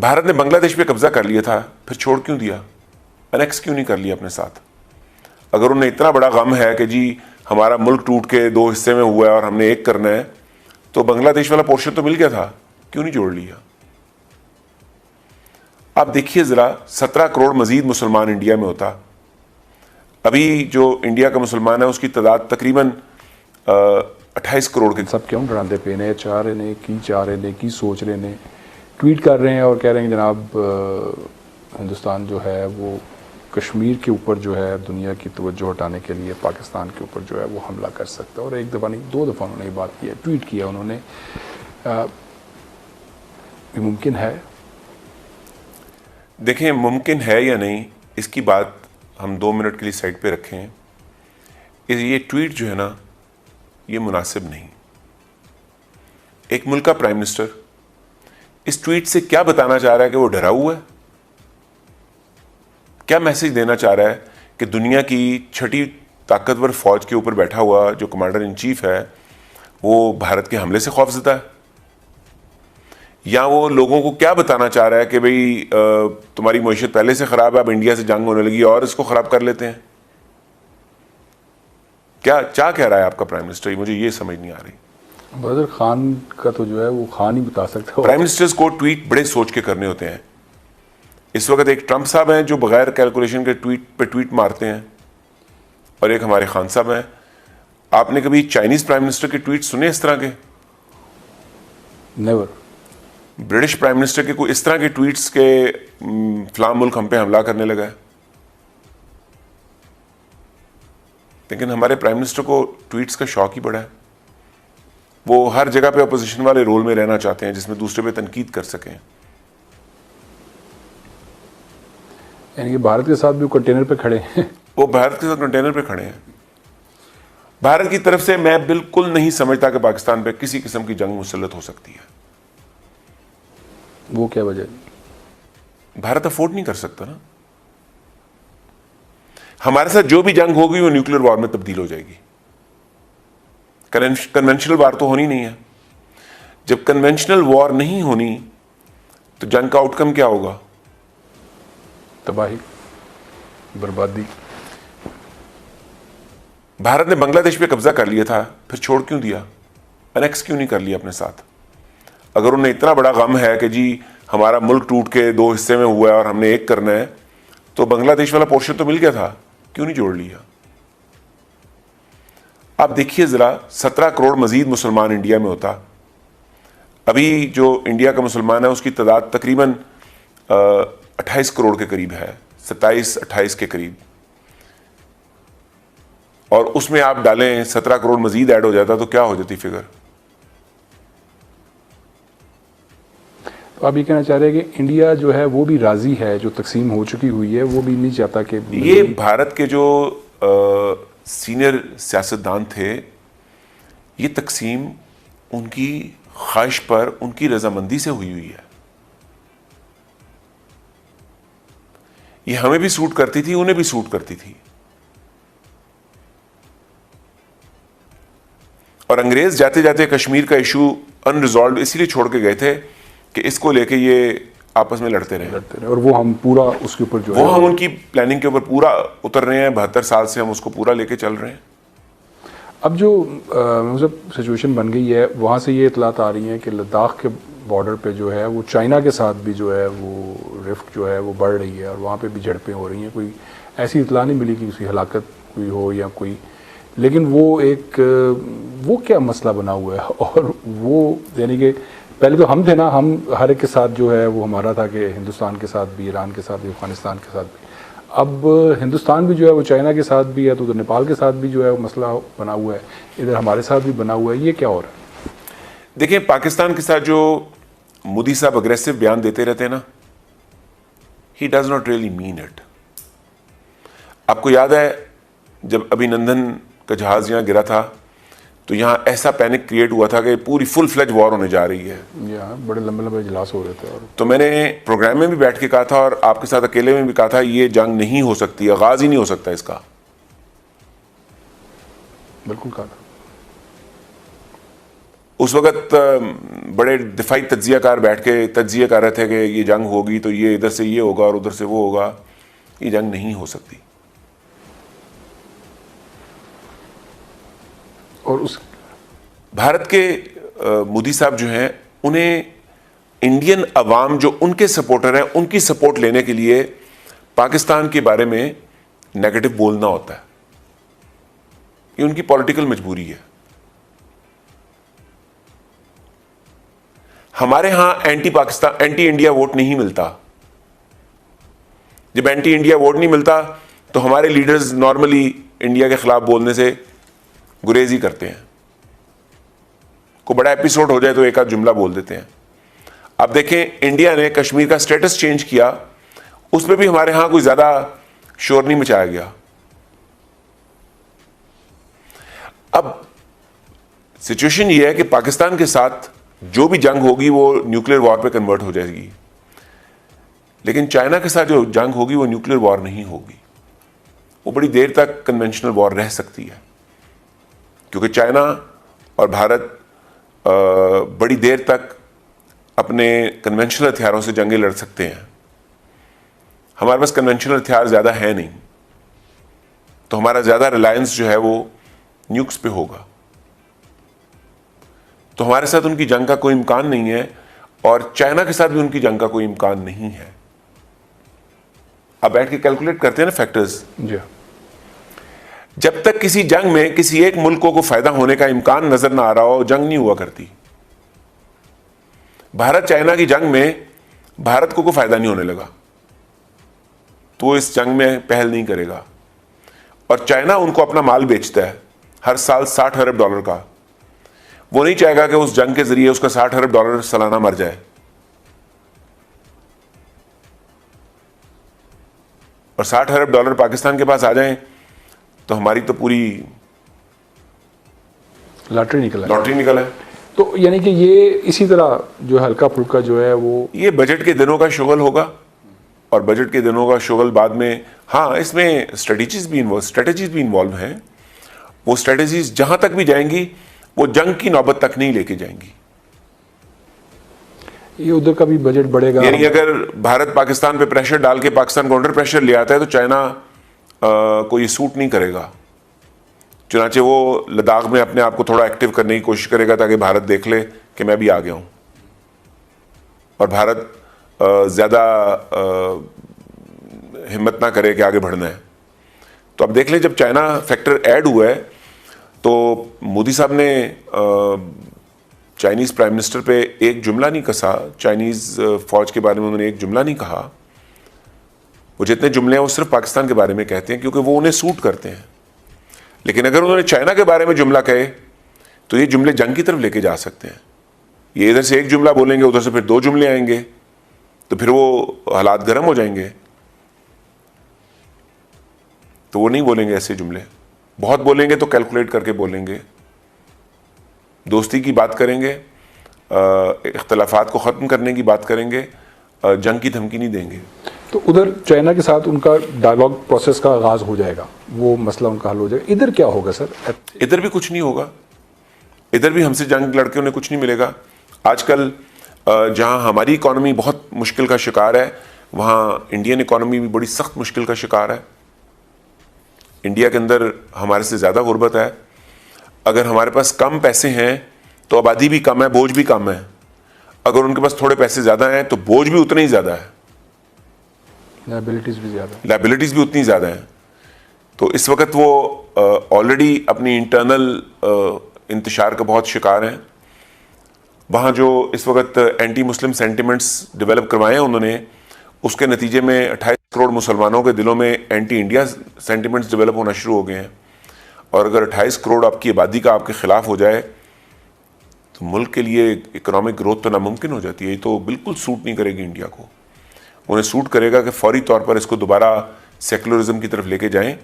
भारत ने बांग्लादेश पे कब्जा कर लिया था, फिर छोड़ क्यों दिया, अनेक्स क्यों नहीं कर लिया अपने साथ? अगर उन्हें इतना बड़ा गम है कि जी हमारा मुल्क टूट के दो हिस्से में हुआ है और हमने एक करना है, तो बांग्लादेश वाला पोर्शन तो मिल गया था, क्यों नहीं जोड़ लिया? आप देखिए जरा, 17 करोड़ मजीद मुसलमान इंडिया में होता। अभी जो इंडिया का मुसलमान है उसकी तादाद तकरीबन 28 करोड़ के। सब क्यों डराते पे ने, चाह रहे ने, की चाह रहे ने, की सोच रहे ने, ट्वीट कर रहे हैं और कह रहे हैं जनाब हिंदुस्तान जो है वो कश्मीर के ऊपर जो है दुनिया की तवज्जो हटाने के लिए पाकिस्तान के ऊपर जो है वो हमला कर सकता है। और एक दफ़ा नहीं 2 दफ़ा उन्होंने ये बात की है, ट्वीट किया उन्होंने। ये मुमकिन है? देखें, मुमकिन है या नहीं इसकी बात हम 2 मिनट के लिए साइड पे रखें। ये ट्वीट जो है ना, ये मुनासिब नहीं। एक मुल्क का प्राइम मिनिस्टर इस ट्वीट से क्या बताना चाह रहा है कि वो डरा हुआ है? क्या मैसेज देना चाह रहा है कि दुनिया की 6ठी ताकतवर फौज के ऊपर बैठा हुआ जो कमांडर इन चीफ है वो भारत के हमले से खौफजदा है? या वो लोगों को क्या बताना चाह रहा है कि भाई तुम्हारी मईशत पहले से खराब है, अब इंडिया से जंग होने लगी और इसको खराब कर लेते हैं? क्या कह रहा है आपका प्राइम मिनिस्टर? मुझे ये समझ नहीं आ रही। बदर खान का तो जो है वो खान ही बता सकता है। प्राइम मिनिस्टर्स को ट्वीट बड़े सोच के करने होते हैं। इस वक्त एक ट्रंप साहब हैं जो बगैर कैलकुलेशन के ट्वीट मारते हैं, और एक हमारे खान साहब हैं। आपने कभी चाइनीज प्राइम मिनिस्टर के ट्वीट सुने इस तरह के? नेवर। ब्रिटिश प्राइम मिनिस्टर के कोई इस तरह के ट्वीट्स के फलां मुल्क हम पे हमला करने लगा है? लेकिन हमारे प्राइम मिनिस्टर को ट्वीट्स का शौक ही बड़ा है। वो हर जगह पे अपोजिशन वाले रोल में रहना चाहते हैं जिसमें दूसरे पे तनकीद कर सकें। यानी कि भारत के साथ भी कंटेनर पे खड़े हैं। वो भारत के साथ कंटेनर पे खड़े हैं। भारत की तरफ से मैं बिल्कुल नहीं समझता कि पाकिस्तान पे किसी किस्म की जंग मुसल्लत हो सकती है। वो क्या वजह? भारत अफोर्ड नहीं कर सकता ना। हमारे साथ जो भी जंग होगी वो न्यूक्लियर वॉर में तब्दील हो जाएगी। कन्वेंशनल वॉर तो होनी नहीं है। जब कन्वेंशनल वॉर नहीं होनी तो जंग का आउटकम क्या होगा? तबाही, बर्बादी। भारत ने बांग्लादेश पे कब्जा कर लिया था, फिर छोड़ क्यों दिया, अनेक्स क्यों नहीं कर लिया अपने साथ? अगर उन्हें इतना बड़ा गम है कि जी हमारा मुल्क टूट के 2 हिस्से में हुआ है और हमने एक करना है, तो बांग्लादेश वाला पोर्शन तो मिल गया था, क्यों नहीं जोड़ लिया? आप देखिए जरा, 17 करोड़ मजीद मुसलमान इंडिया में होता। अभी जो इंडिया का मुसलमान है उसकी तादाद तकरीबन 28 करोड़ के करीब है, 27-28 के करीब। और उसमें आप डालें 17 करोड़ मजीद ऐड हो जाता तो क्या हो जाती फिगर? तो आप ये कहना चाह रहे हैं कि इंडिया जो है वो भी राजी है, जो तकसीम हो चुकी हुई है वो भी नहीं चाहता कि ये भारत के जो सीनियर सियासतदान थे, ये तकसीम उनकी ख्वाहिश पर, उनकी रजामंदी से हुई हुई है। ये हमें भी सूट करती थी, उन्हें भी सूट करती थी। और अंग्रेज जाते जाते कश्मीर का इशू अनरिजॉल्व इसीलिए छोड़ के गए थे कि इसको लेके ये आपस में लड़ते रहे। और वो हम पूरा उसके ऊपर जो वो हम उनकी प्लानिंग के ऊपर पूरा उतर रहे हैं। 72 साल से हम उसको पूरा लेके चल रहे हैं। अब जो मतलब सिचुएशन बन गई है, वहाँ से ये इतलात आ रही हैं कि लद्दाख के बॉर्डर पे जो है वो चाइना के साथ भी जो है वो रिफ्ट जो है वो बढ़ रही है और वहाँ पे भी झड़पें हो रही हैं। कोई ऐसी इतला नहीं मिली कि किसी हलाकत हुई हो या कोई, लेकिन वो क्या मसला बना हुआ है। और वो यानी कि पहले तो हम थे ना, हम हर एक के साथ जो है वो हमारा था कि हिंदुस्तान के साथ भी, ईरान के साथ भी, अफगानिस्तान के साथ भी। अब हिंदुस्तान भी जो है वो चाइना के साथ भी है, तो उधर नेपाल के साथ भी जो है वो मसला बना हुआ है, इधर हमारे साथ भी बना हुआ है। ये क्या हो रहा है? देखिए, पाकिस्तान के साथ जो मोदी साहब अग्रेसिव बयान देते रहते हैं ना, he does not really mean it. आपको याद है जब अभिनंदन का जहाज यहाँ गिरा था तो यहाँ ऐसा पैनिक क्रिएट हुआ था कि पूरी फुल फ्लेज वॉर होने जा रही है। यहाँ बड़े लंबे लंबे इजलास हो रहे थे। और तो मैंने प्रोग्राम में भी बैठ के कहा था और आपके साथ अकेले में भी कहा था, ये जंग नहीं हो सकती, आगाज ही नहीं हो सकता इसका। बिल्कुल कहा था। उस वक्त बड़े दिफाई तज्जियाकार बैठ के तज्जिया कर रहे थे कि ये जंग होगी तो ये इधर से ये होगा और उधर से वो होगा। ये जंग नहीं हो सकती। और उस भारत के मोदी साहब जो हैं, उन्हें इंडियन अवाम जो उनके सपोर्टर हैं, उनकी सपोर्ट लेने के लिए पाकिस्तान के बारे में नेगेटिव बोलना होता है। ये उनकी पॉलिटिकल मजबूरी है। हमारे यहां anti Pakistan, anti India vote नहीं मिलता। जब एंटी इंडिया वोट नहीं मिलता तो हमारे लीडर्स नॉर्मली इंडिया के खिलाफ बोलने से गुरेज ही करते हैं। को बड़ा एपिसोड हो जाए तो एक आध जुमला बोल देते हैं। अब देखें, इंडिया ने कश्मीर का स्टेटस चेंज किया, उसमें भी हमारे यहां कोई ज्यादा शोर नहीं मचाया गया। अब सिचुएशन यह है कि पाकिस्तान के साथ जो भी जंग होगी वो न्यूक्लियर वॉर पे कन्वर्ट हो जाएगी, लेकिन चाइना के साथ जो जंग होगी वो न्यूक्लियर वॉर नहीं होगी। वो बड़ी देर तक कन्वेंशनल वॉर रह सकती है, क्योंकि चाइना और भारत बड़ी देर तक अपने कन्वेंशनल हथियारों से जंगें लड़ सकते हैं। हमारे पास कन्वेंशनल हथियार ज़्यादा है नहीं, तो हमारा ज़्यादा रिलायंस जो है वो न्यूक्स पे होगा। तो हमारे साथ उनकी जंग का कोई इम्कान नहीं है, और चाइना के साथ भी उनकी जंग का कोई इम्कान नहीं है। अब बैठ के कैलकुलेट करते हैं ना फैक्टर्स। जी। जब तक किसी जंग में किसी एक मुल्क को फायदा होने का इम्कान नजर ना आ रहा हो, जंग नहीं हुआ करती। भारत चाइना की जंग में भारत को कोई फायदा नहीं होने लगा तो वो इस जंग में पहल नहीं करेगा। और चाइना उनको अपना माल बेचता है हर साल $60 अरब का। वो नहीं चाहेगा कि उस जंग के जरिए उसका $60 अरब सालाना मर जाए। और $60 अरब पाकिस्तान के पास आ जाएं तो हमारी तो पूरी लॉटरी निकला है। तो यानी कि ये इसी तरह जो हल्का फुल्का जो है वो ये बजट के दिनों का शुगल होगा, और बजट के दिनों का शुगल बाद में, हाँ इसमें स्ट्रेटेजीज भी इन्वॉल्व हैं। वो स्ट्रेटेजीज जहां तक भी जाएंगी वो जंग की नौबत तक नहीं लेके जाएंगी। ये उधर का भी बजट बढ़ेगा। यानी अगर भारत पाकिस्तान पे प्रेशर डाल के पाकिस्तान को अंडर प्रेशर ले आता है तो चाइना को ये सूट नहीं करेगा। चुनाचे वो लद्दाख में अपने आप को थोड़ा एक्टिव करने की कोशिश करेगा ताकि भारत देख ले कि मैं भी आ गया हूं, और भारत ज्यादा हिम्मत ना करे कि आगे बढ़ना है। तो अब देख लें, जब चाइना फैक्टर ऐड हुआ है तो मोदी साहब ने चाइनीज़ प्राइम मिनिस्टर पे एक जुमला नहीं कसा, चाइनीज़ फौज के बारे में उन्होंने एक जुमला नहीं कहा। वो जितने जुमले हैं वो सिर्फ पाकिस्तान के बारे में कहते हैं क्योंकि वो उन्हें सूट करते हैं। लेकिन अगर उन्होंने चाइना के बारे में जुमला कहे तो ये जुमले जंग की तरफ लेके जा सकते हैं। ये इधर से एक जुमला बोलेंगे, उधर से फिर 2 जुमले आएंगे, तो फिर वो हालात गर्म हो जाएंगे। तो वो नहीं बोलेंगे ऐसे जुमले। बहुत बोलेंगे तो कैलकुलेट करके बोलेंगे, दोस्ती की बात करेंगे, इख्तलाफात को ख़त्म करने की बात करेंगे, जंग की धमकी नहीं देंगे। तो उधर चाइना के साथ उनका डायलॉग प्रोसेस का आगाज हो जाएगा, वो मसला उनका हल हो जाएगा। इधर क्या होगा सर? इधर भी कुछ नहीं होगा। इधर भी हमसे जंग लड़के उन्हें कुछ नहीं मिलेगा। आजकल जहां हमारी इकॉनमी बहुत मुश्किल का शिकार है, वहां इंडियन इकॉनमी भी बड़ी सख्त मुश्किल का शिकार है। इंडिया के अंदर हमारे से ज़्यादा गुर्बत है। अगर हमारे पास कम पैसे हैं तो आबादी भी कम है, बोझ भी कम है। अगर उनके पास थोड़े पैसे ज़्यादा हैं तो बोझ भी उतना ही ज़्यादा है, लायबिलिटीज़ भी उतनी ज़्यादा हैं। तो इस वक्त वो ऑलरेडी अपनी इंटरनल इंतशार का बहुत शिकार हैं। वहाँ जो इस वक्त एंटी मुस्लिम सेंटिमेंट्स डेवलप करवाए हैं उन्होंने, उसके नतीजे में 28 करोड़ मुसलमानों के दिलों में एंटी इंडिया सेंटिमेंट्स डेवलप होना शुरू हो गए हैं। और अगर 28 करोड़ आपकी आबादी का आपके खिलाफ हो जाए तो मुल्क के लिए इकोनॉमिक ग्रोथ तो नामुमकिन हो जाती है। ये तो बिल्कुल सूट नहीं करेगी इंडिया को। उन्हें सूट करेगा कि फौरी तौर पर इसको दोबारा सेकुलरिज्म की तरफ लेके जाएं